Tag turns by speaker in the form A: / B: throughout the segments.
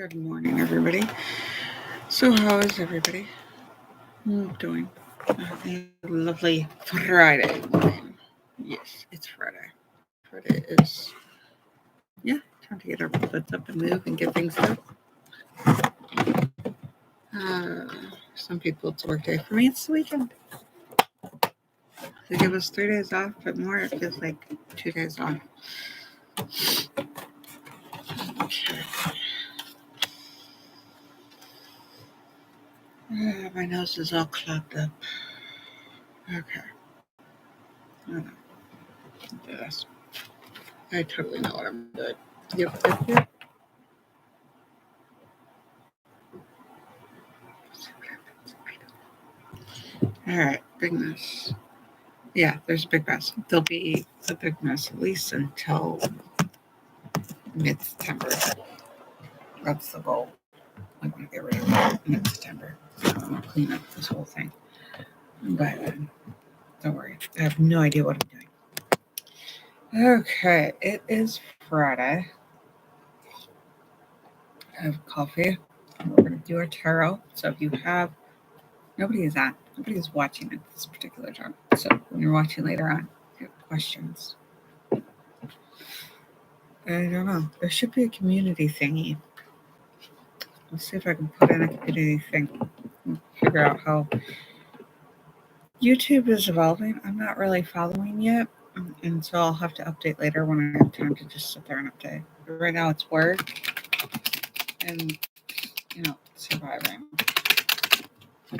A: Good morning, everybody. So, how is everybody doing? A lovely Friday morning. Yes, it's Friday. Friday is, time to get our butts up and move and get things done. Uh, some people, it's a work day. For me, it's the weekend. They give us 3 days off, but more, it feels like 2 days off. Okay. My nose is all clogged up. Okay. I don't know. Yes. I totally know what I'm doing. Yep. All right, big mess. Yeah, there's a big mess. There'll be a big mess at least until mid-September. That's the goal. I want to get rid of it mid-September. So I'm going to clean up this whole thing. But don't worry. I have no idea what I'm doing. Okay, it is Friday. I have coffee. We're going to do our tarot. So if you have, nobody is watching at this particular time. So when you're watching later on, if you have questions. I don't know. There should be a community thingy. Let's see if I can put in a community thing. Figure out how YouTube is evolving. I'm not really following yet. And so I'll have to update later when I have time to just sit there and update. But right now it's work and, surviving. All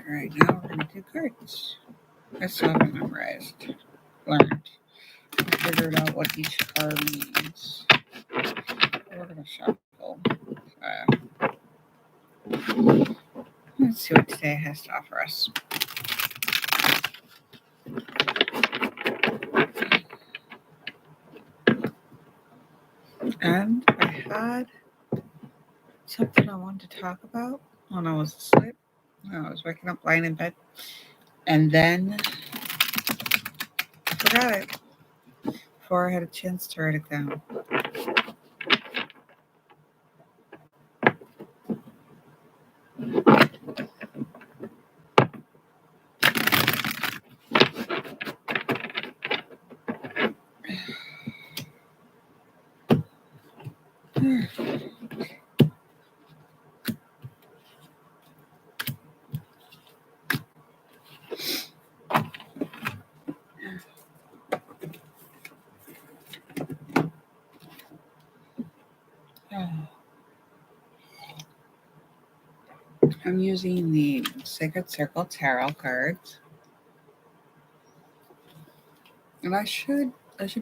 A: right, now we're going to do cards. I still haven't memorized, learned, figured out what each card means. We're going to shuffle. Let's see what today has to offer us. And I had something I wanted to talk about when I was asleep. I was waking up, lying in bed, and then I forgot it before I had a chance to write it down. I'm using the Sacred Circle Tarot cards. And I should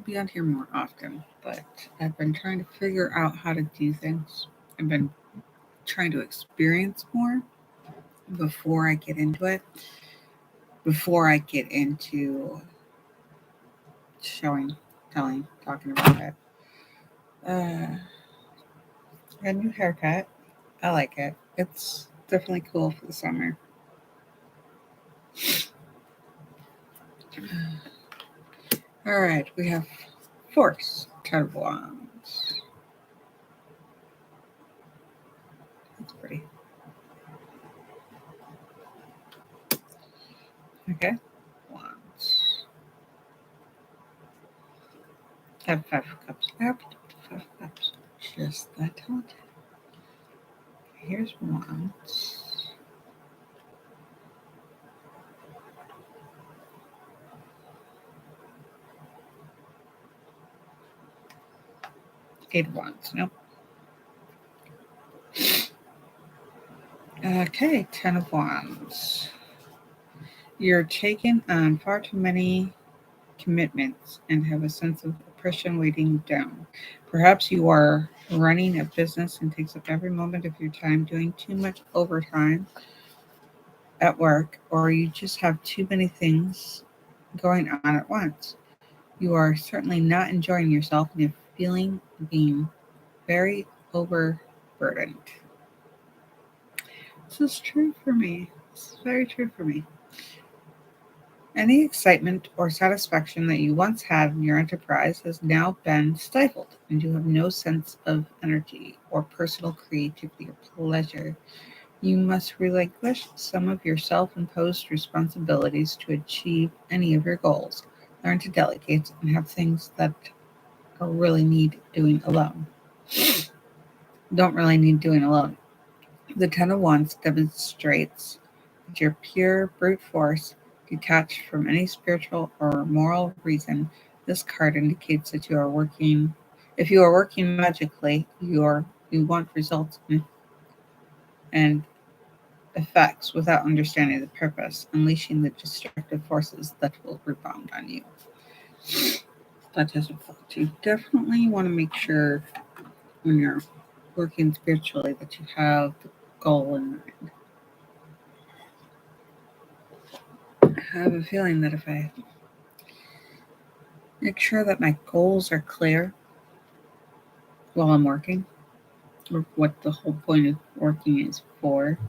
A: be on here more often, but I've been trying to figure out how to do things. I've been trying to experience more before I get into it. Before I get into showing, telling, talking about it. A new haircut. I like it. It's definitely cool for the summer. All right, we have Force, Ten of Wands. That's pretty. Okay, Wands. Have 5 cups left. 5 cups. Just that talented. Here's Wands. Eight of Wands. Nope. Okay, 10 of Wands. You're taking on far too many commitments and have a sense of oppression weighting down. Perhaps you are running a business and takes up every moment of your time doing too much overtime at work, or you just have too many things going on at once. You are certainly not enjoying yourself and you're feeling being very overburdened. This is true for me. This is very true for me. Any excitement or satisfaction that you once had in your enterprise has now been stifled, and you have no sense of energy or personal creativity or pleasure. You must relinquish some of your self imposed responsibilities to achieve any of your goals. Learn to delegate and have things that really need doing alone. Don't really need doing alone. The Ten of Wands demonstrates that your pure brute force, detached from any spiritual or moral reason. This card indicates that you are working. If you are working magically, you want results and effects without understanding the purpose, unleashing the destructive forces that will rebound on you. That doesn't fall. You definitely want to make sure when you're working spiritually that you have the goal in mind. I have a feeling that if I make sure that my goals are clear while I'm working, or what the whole point of working is for,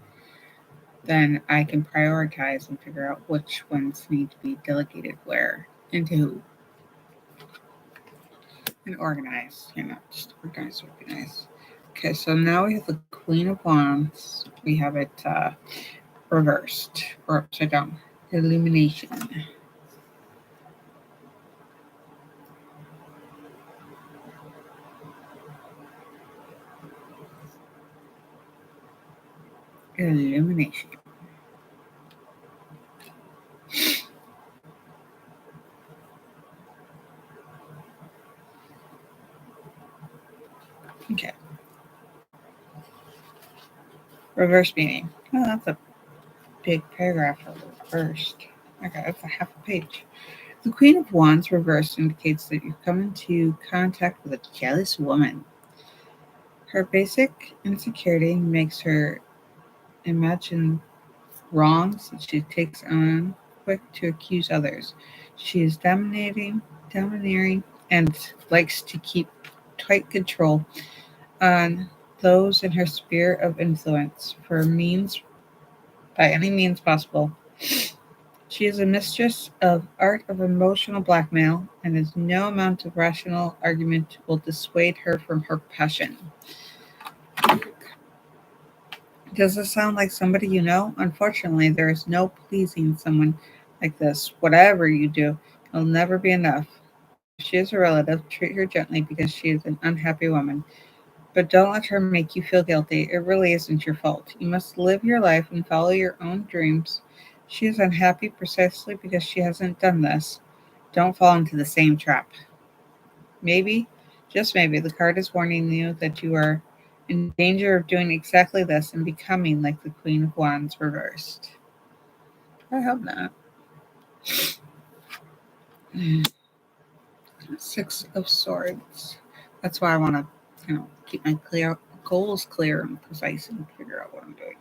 A: then I can prioritize and figure out which ones need to be delegated where and to who and organize. Just organize would be nice. Okay, so now we have the Queen of Wands. We have it reversed or upside down. Illumination. Illumination. Okay. Reverse meaning. Oh, that's a big paragraph for reversed. Okay, that's a half a page. The Queen of Wands reversed indicates that you've come into contact with a jealous woman. Her basic insecurity makes her imagine wrongs that she takes on quick to accuse others. She is domineering, and likes to keep tight control on those in her sphere of influence for means by any means possible. She is a mistress of art of emotional blackmail, and as no amount of rational argument will dissuade her from her passion. Does this sound like somebody you know? Unfortunately, there is no pleasing someone like this. Whatever you do, it'll never be enough. If she is a relative, treat her gently because she is an unhappy woman. But don't let her make you feel guilty. It really isn't your fault. You must live your life and follow your own dreams. She is unhappy precisely because she hasn't done this. Don't fall into the same trap. Maybe, just maybe, the card is warning you that you are in danger of doing exactly this and becoming like the Queen of Wands reversed. I hope not. Six of Swords. That's why I want to, keep my goals clear and precise and figure out what I'm doing.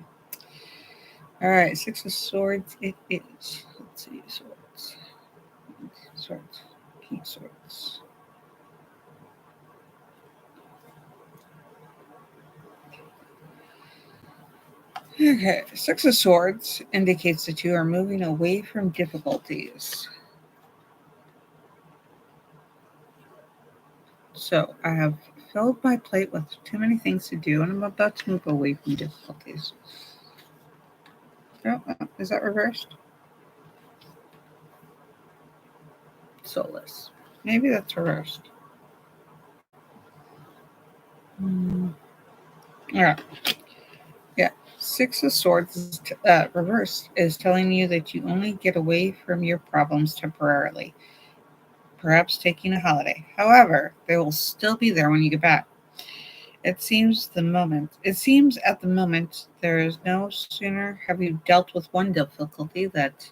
A: All right, Six of Swords. It is. Let's see, swords, swords, King of Swords. Okay, Six of Swords indicates that you are moving away from difficulties. So I have filled my plate with too many things to do, and I'm about to move away from difficulties. Oh, is that reversed? Soulless. Maybe that's reversed. Yeah, yeah. Six of Swords reversed is telling you that you only get away from your problems temporarily, perhaps taking a holiday. However, they will still be there when you get back. It seems at the moment there is no sooner have you dealt with one difficulty that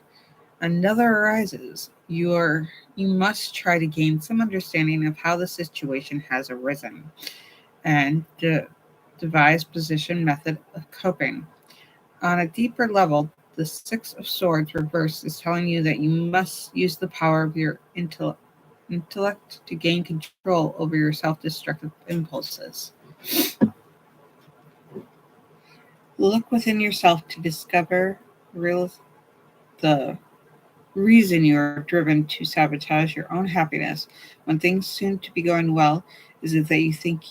A: another arises. You must try to gain some understanding of how the situation has arisen and devise position method of coping. On a deeper level, the Six of Swords reverse is telling you that you must use the power of your intellect to gain control over your self-destructive impulses. Look within yourself to discover real the reason you're driven to sabotage your own happiness when things seem to be going well? Is it that you think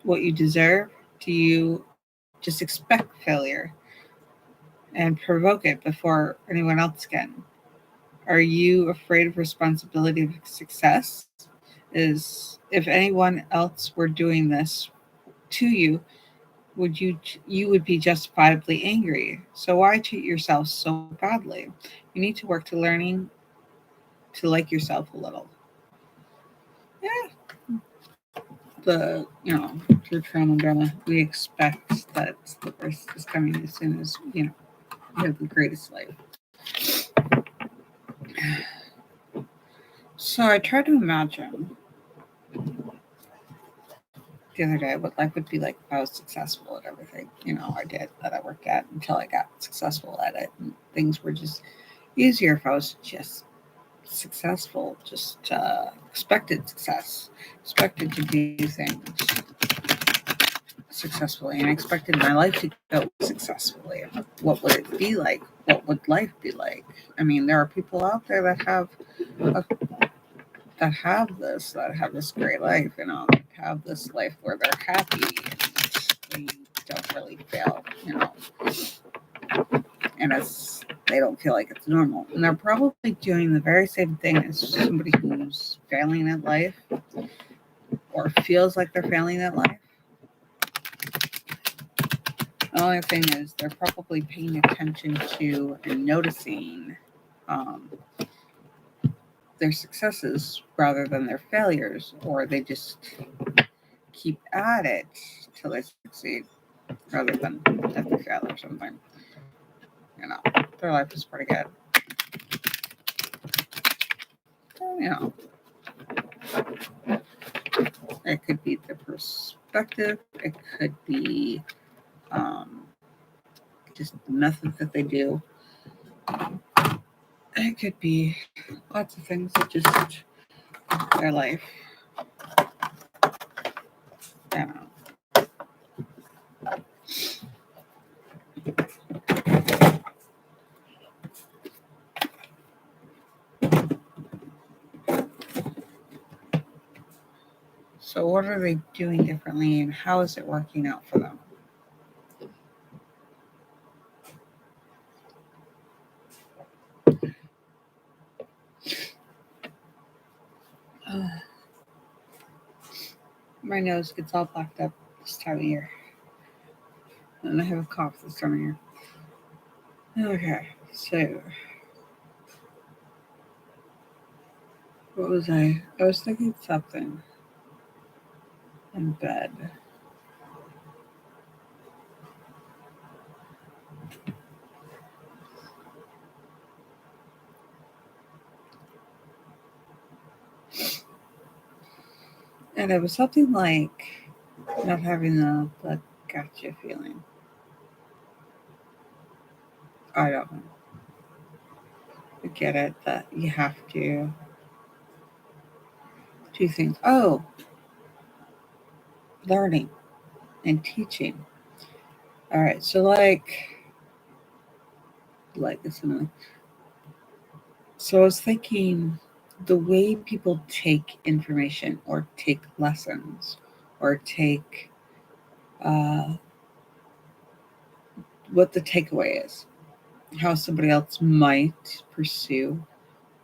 A: what you deserve? Do you just expect failure and provoke it before anyone else can? Are you afraid of responsibility of success? Is if anyone else were doing this to you, you would be justifiably angry. So why treat yourself so badly? You need to work to learning to like yourself a little. Yeah, the through trauma and drama, we expect that the worst is coming as soon as you have the greatest life. So I tried to imagine the other day what life would be like if I was successful at everything I did that I worked at until I got successful at it, and things were just easier if I was just successful, just expected success, expected to do things successfully, and expected my life to go successfully. What would it be like? What would life be like? I mean, there are people out there that a, that have this great life, that have this life where they're happy and they don't really fail, and they don't feel like it's normal. And they're probably doing the very same thing as somebody who's failing at life or feels like they're failing at life. The only thing is they're probably paying attention to and noticing um, their successes rather than their failures, or they just keep at it till they succeed rather than if they fail or something. Their life is pretty good. It could be the perspective. It could be just the methods that they do. It could be lots of things that just their life. I don't know. So what are they doing differently, and how is it working out for them? My nose gets all blocked up this time of year, and I have a cough this time of year. Okay, so what was I? I was thinking something in bed. And it was something like not having the gotcha feeling. I don't know. I get it that you have to do things. Oh, learning and teaching. All right, so like this. So I was thinking the way people take information or take lessons or take uh, what the takeaway is, how somebody else might pursue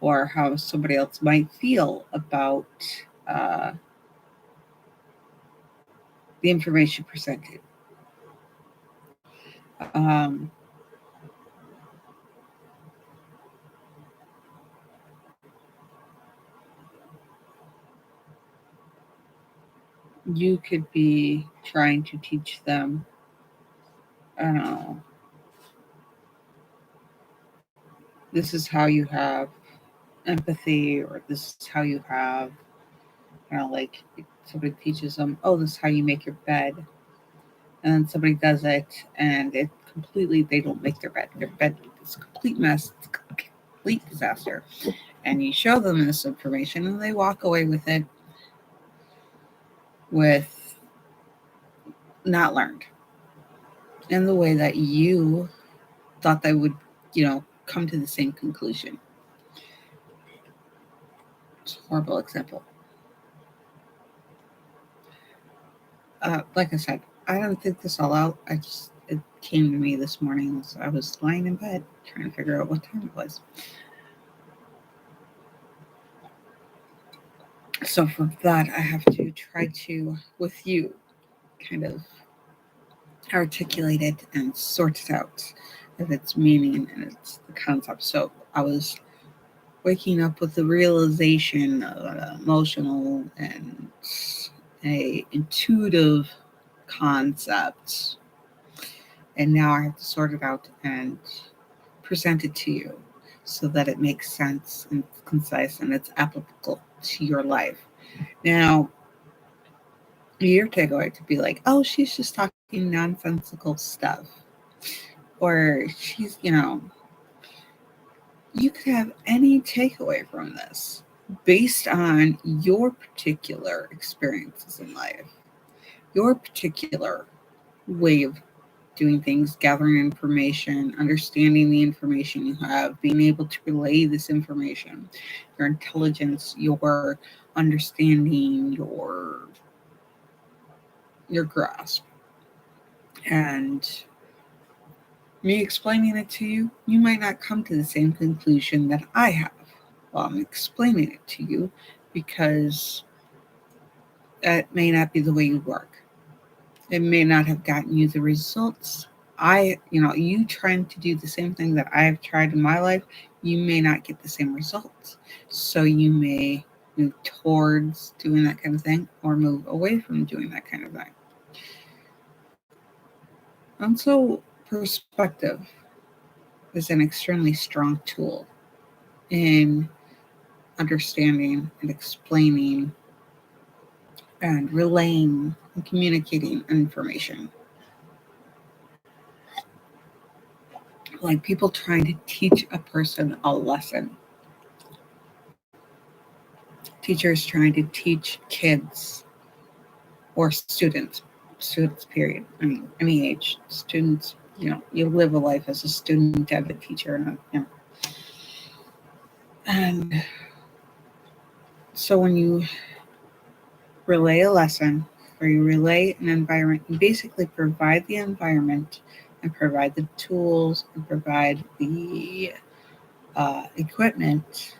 A: or how somebody else might feel about uh, the information presented. Um, you could be trying to teach them, I don't know, this is how you have empathy, or this is how you have, like somebody teaches them, oh, this is how you make your bed, and then somebody does it, and it completely, they don't make their bed. Their bed is a complete mess, it's a complete disaster. And you show them this information, and they walk away with it with not learned in the way that you thought they would, come to the same conclusion. It's a horrible example. Like I said, I don't think this all out. It came to me this morning as I was lying in bed trying to figure out what time it was. So for that, I have to try to, with you, kind of articulate it and sort it out of its meaning and its the concept. So I was waking up with the realization of an emotional and a intuitive concept, and now I have to sort it out and present it to you so that it makes sense and it's concise and it's applicable to your life. Now, your takeaway could be like, oh, she's just talking nonsensical stuff. Or you could have any takeaway from this based on your particular experiences in life, your particular way of doing things, gathering information, understanding the information you have, being able to relay this information, your intelligence, your understanding, your grasp. And me explaining it to you, you might not come to the same conclusion that I have while I'm explaining it to you because that may not be the way you work. It may not have gotten you the results. You trying to do the same thing that I've tried in my life, you may not get the same results. So you may move towards doing that kind of thing or move away from doing that kind of thing. And so perspective is an extremely strong tool in understanding and explaining and relaying and communicating information. Like people trying to teach a person a lesson. Teachers trying to teach kids or students, period. I mean, any age. Students, you live a life as a student and a teacher. And so when you relay a lesson or you relay an environment, you basically provide the environment and provide the tools and provide the equipment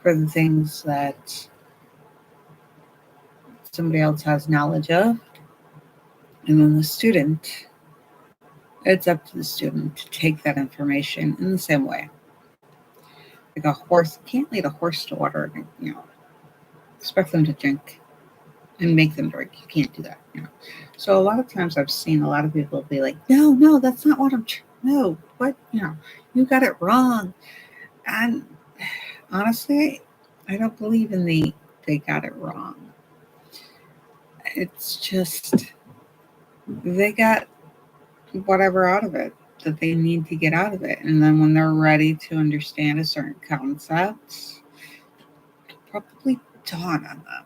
A: for the things that somebody else has knowledge of. And then it's up to the student to take that information in the same way. Like a horse, you can't lead a horse to water and, expect them to drink and make them drink. You can't do that. So a lot of times I've seen a lot of people be like, no, that's not what no, what, you got it wrong. And honestly, I don't believe in they got it wrong. It's just they got whatever out of it that they need to get out of it. And then when they're ready to understand a certain concept, probably dawn on them.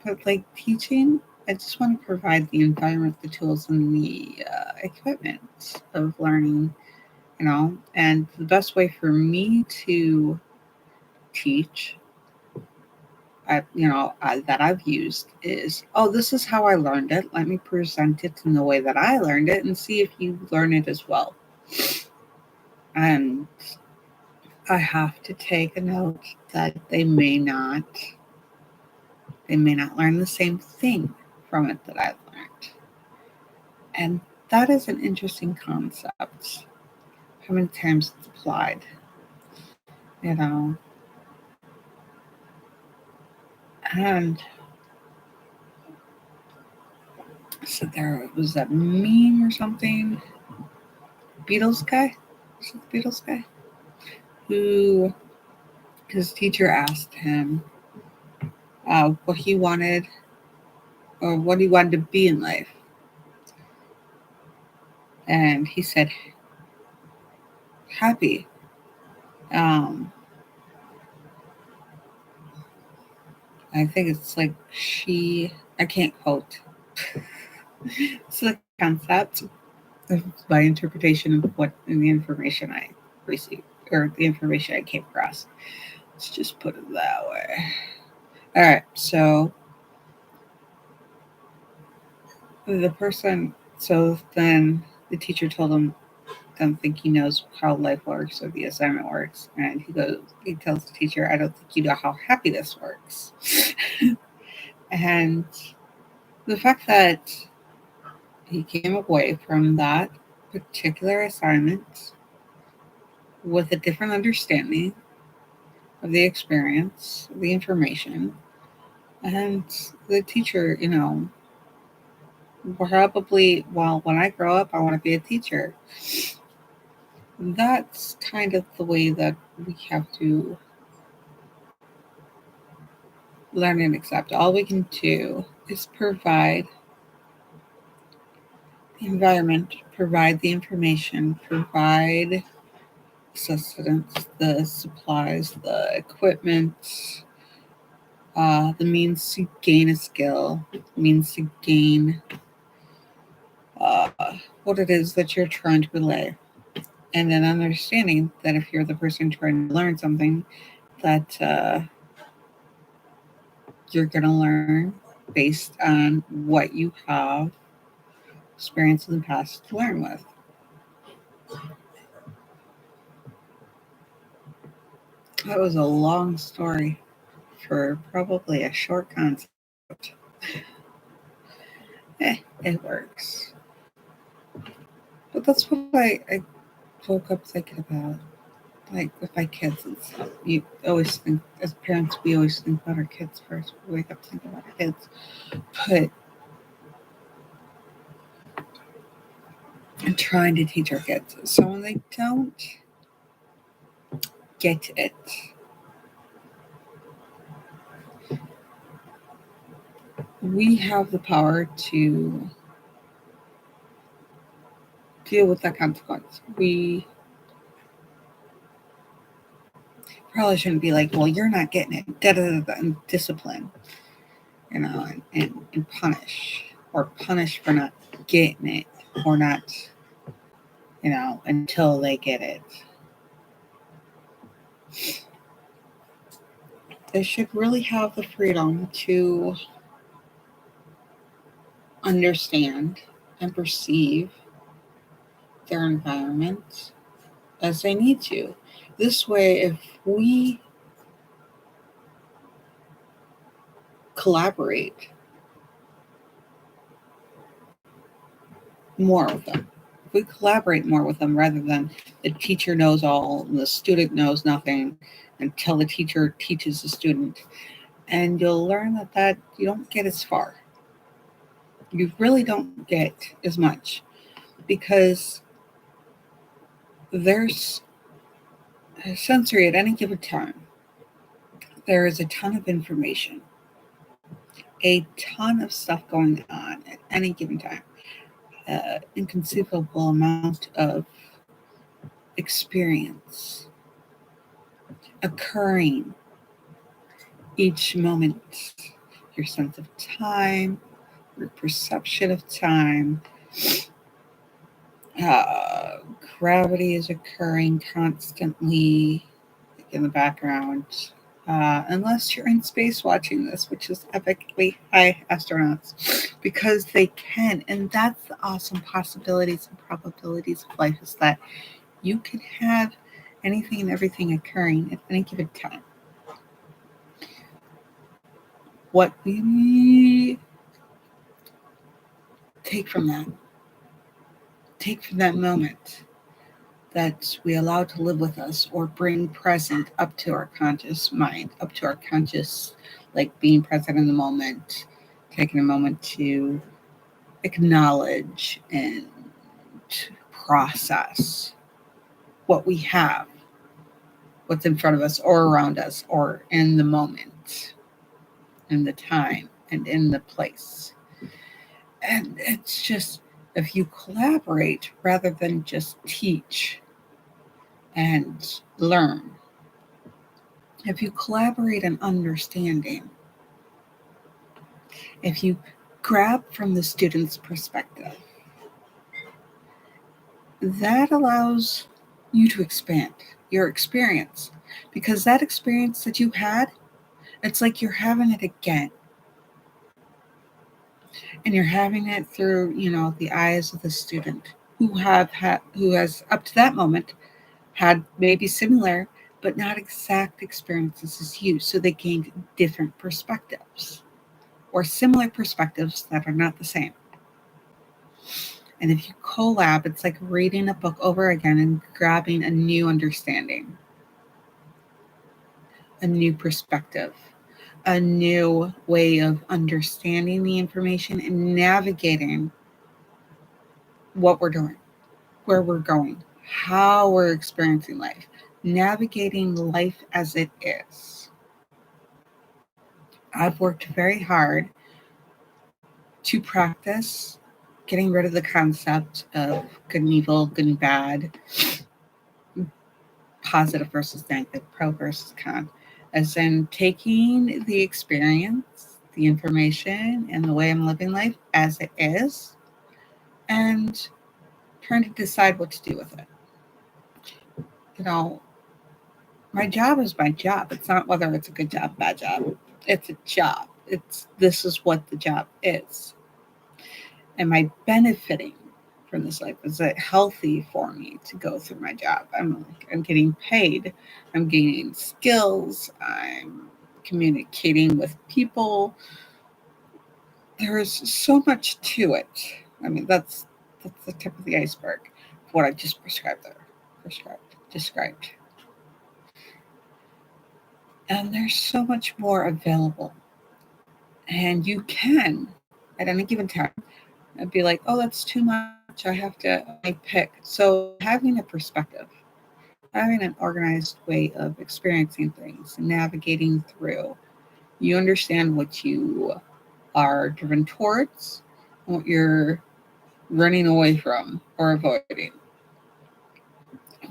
A: But like teaching, I just want to provide the environment, the tools, and the equipment of learning, and the best way for me to teach that I've used is, this is how I learned it. Let me present it in the way that I learned it and see if you learn it as well. And I have to take a note that they may not learn the same thing from it that I've learned. And that is an interesting concept. How many times it's applied, And so there was that meme or something. Beatles guy? Was it the Beatles guy? Who his teacher asked him what he wanted or what he wanted to be in life. And he said, happy. I think it's like I can't quote. It's the concept of my interpretation of what the information I received. or the information I came across. Let's just put it that way. All right, so so then the teacher told him, don't think he knows how life works or the assignment works. And he tells the teacher, I don't think you know how happy this works. And the fact that he came away from that particular assignment with a different understanding of the experience, the information, and the teacher, probably, well, when I grow up, I want to be a teacher. That's kind of the way that we have to learn and accept. All we can do is provide the environment, provide the information, provide sustenance, the supplies, the equipment, the means to gain a skill, means to gain uh, what it is that you're trying to relay. And then understanding that if you're the person trying to learn something, that you're going to learn based on what you have experienced in the past to learn with. That was a long story for probably a short concept. It works. But that's what I woke up thinking about. Like with my kids and stuff. You always think, as parents, we always think about our kids first. We wake up thinking about our kids. But I'm trying to teach our kids. So when they don't get it, we have the power to deal with that consequence. We probably shouldn't be like, well, you're not getting it, and discipline, and punish, or punish for not getting it, or not, until they get it. They should really have the freedom to understand and perceive their environment as they need to. This way, if we collaborate more with them, if we collaborate more with them rather than the teacher knows all and the student knows nothing until the teacher teaches the student, and you'll learn that you don't get as far. You really don't get as much because there's sensory at any given time. There is a ton of information, a ton of stuff going on at any given time, inconceivable amount of experience occurring each moment. Your sense of time, your perception of time, uh, gravity is occurring constantly in the background. Unless you're in space watching this, which is epically high astronauts, because they can. And that's the awesome possibilities and probabilities of life, is that you can have anything and everything occurring at any given time. What we take from that moment that we allow to live with us, or bring present up to our conscious mind, up to our conscious, like being present in the moment, taking a moment to acknowledge and process what we have, what's in front of us or around us or in the moment, in the time and in the place. And it's just, if you collaborate rather than just teach and learn, if you collaborate in understanding, if you grab from the student's perspective, that allows you to expand. your experience. Because that experience that you had, it's like you're having it again. And you're having it through, the eyes of the student who has up to that moment had maybe similar but not exact experiences as you. So they gained different perspectives or similar perspectives that are not the same. And if you collab, it's like reading a book over again and grabbing a new understanding, a new perspective, a new way of understanding the information and navigating what we're doing, where we're going, how we're experiencing life, navigating life as it is. I've worked very hard to practice getting rid of the concept of good and evil, good and bad, positive versus negative, pro versus con, as in taking the experience, the information, and the way I'm living life as it is, and trying to decide what to do with it. You know, my job is my job. It's not whether it's a good job, bad job. It's a job. This is what the job is. Am I benefiting from this life? Is it healthy for me to go through my job? I'm getting paid. I'm gaining skills. I'm communicating with people. There's so much to it. I mean, that's the tip of the iceberg of what I just described. And there's so much more available. And you can, at any given time, be like, oh, that's too much. I have to pick. So having a perspective, having an organized way of experiencing things, navigating through, you understand what you are driven towards, what you're running away from or avoiding,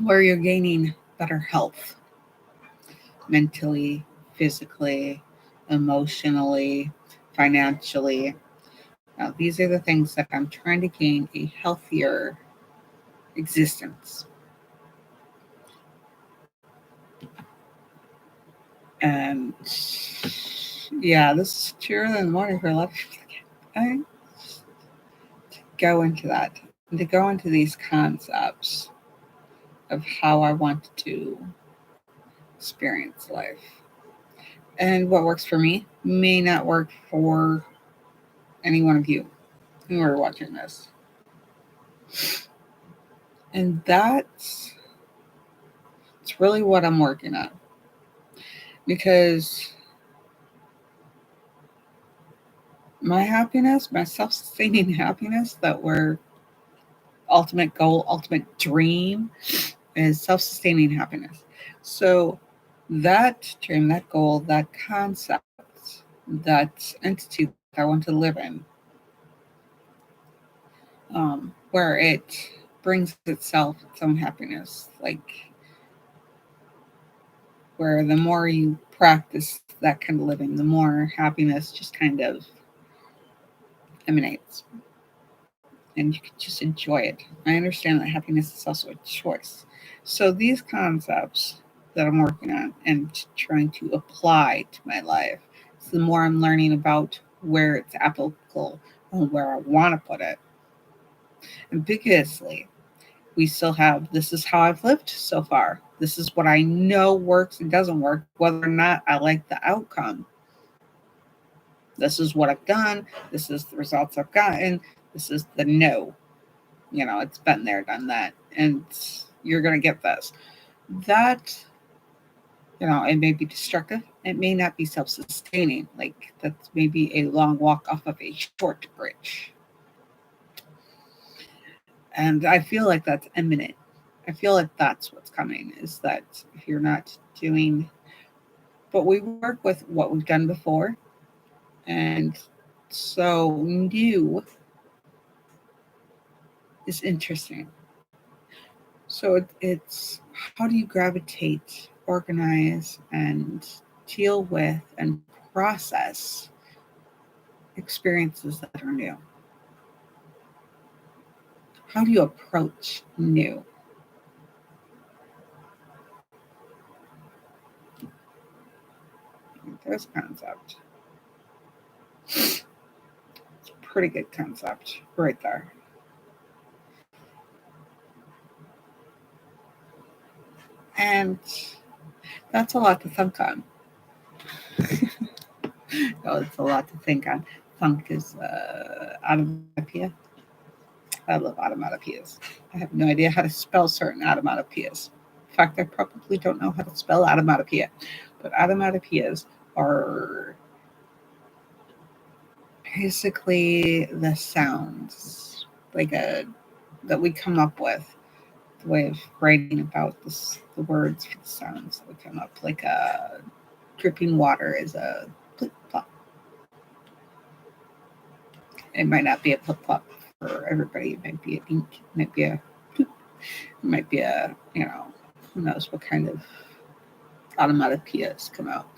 A: where you're gaining better health mentally, physically, emotionally, financially. Now, these are the things that I'm trying to gain a healthier existence. And yeah, this is too early in the morning for a lot of people to go into that and to go into these concepts of how I want to experience life. And what works for me may not work for any one of you who are watching this. And it's really what I'm working on. Because my happiness, my self-sustaining happiness that we're ultimate goal, ultimate dream is self-sustaining happiness. So that dream, that goal, that concept, that entity that I want to live in, where it brings itself its own happiness, like where the more you practice that kind of living, the more happiness just kind of emanates. And you can just enjoy it. I understand that happiness is also a choice. So these concepts that I'm working on and trying to apply to my life, so the more I'm learning about where it's applicable and where I want to put it. Ambiguously, we still have this is how I've lived so far. This is what I know works and doesn't work, whether or not I like the outcome. This is what I've done. This is the results I've gotten. This is the no. It's been there, done that. And you're going to get this. That, it may be destructive. It may not be self-sustaining. Like that's maybe a long walk off of a short bridge. And I feel like that's imminent. I feel like that's what's coming, is that if you're not doing, but we work with what we've done before. And so new is interesting. So it's how do you gravitate, organize, and deal with and process experiences that are new? How do you approach new? There's a concept. It's a pretty good concept right there. And that's a lot to think on. Oh, it's a lot to think on. Thunk is onomatopoeia. I love onomatopoeias. I have no idea how to spell certain onomatopoeias. In fact, I probably don't know how to spell onomatopoeia. But onomatopoeias are basically the sounds that we come up with, the way of writing about this, the words for the sounds that we come up. Like dripping water is a plip plop. It might not be a plip plop for everybody. It might be a dink. It might be a poop. It might be a, who knows what kind of onomatopoeias come out.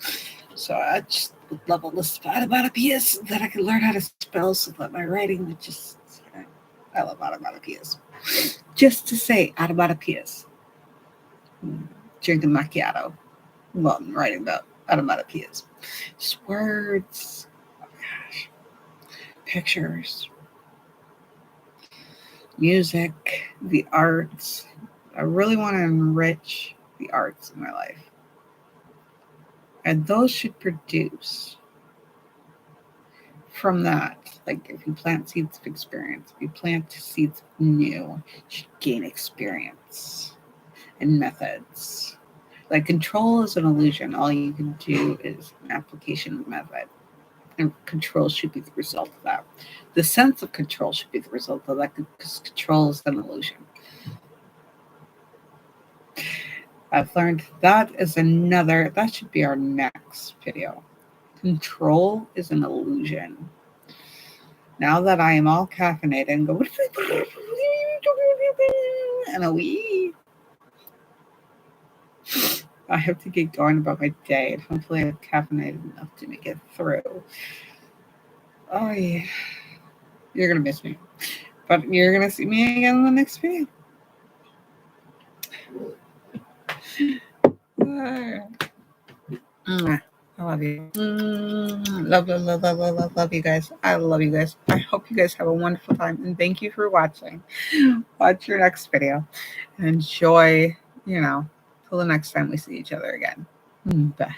A: So I just would love a list of onomatopoeias that I can learn how to spell so that my writing would just, I love onomatopoeias. Just to say onomatopoeias. Drinking macchiato while I'm writing about onomatopoeias. Just words. Oh gosh. Pictures. Music. The arts. I really want to enrich the arts in my life. And those should produce from that. Like if you plant seeds of experience, if you plant seeds of new, you should gain experience and methods. Like control is an illusion. All you can do is an application of method. And control should be the result of that. The sense of control should be the result of that because control is an illusion. I've learned that should be our next video. Control is an illusion. Now that I am all caffeinated and go, and a wee, I have to get going about my day, and hopefully I've caffeinated enough to make it through. Oh yeah, you're gonna miss me, but you're gonna see me again in the next video. I love you. Love you guys. I love you guys. I hope you guys have a wonderful time, and thank you for watching. Watch your next video and enjoy, till the next time we see each other again. Bye.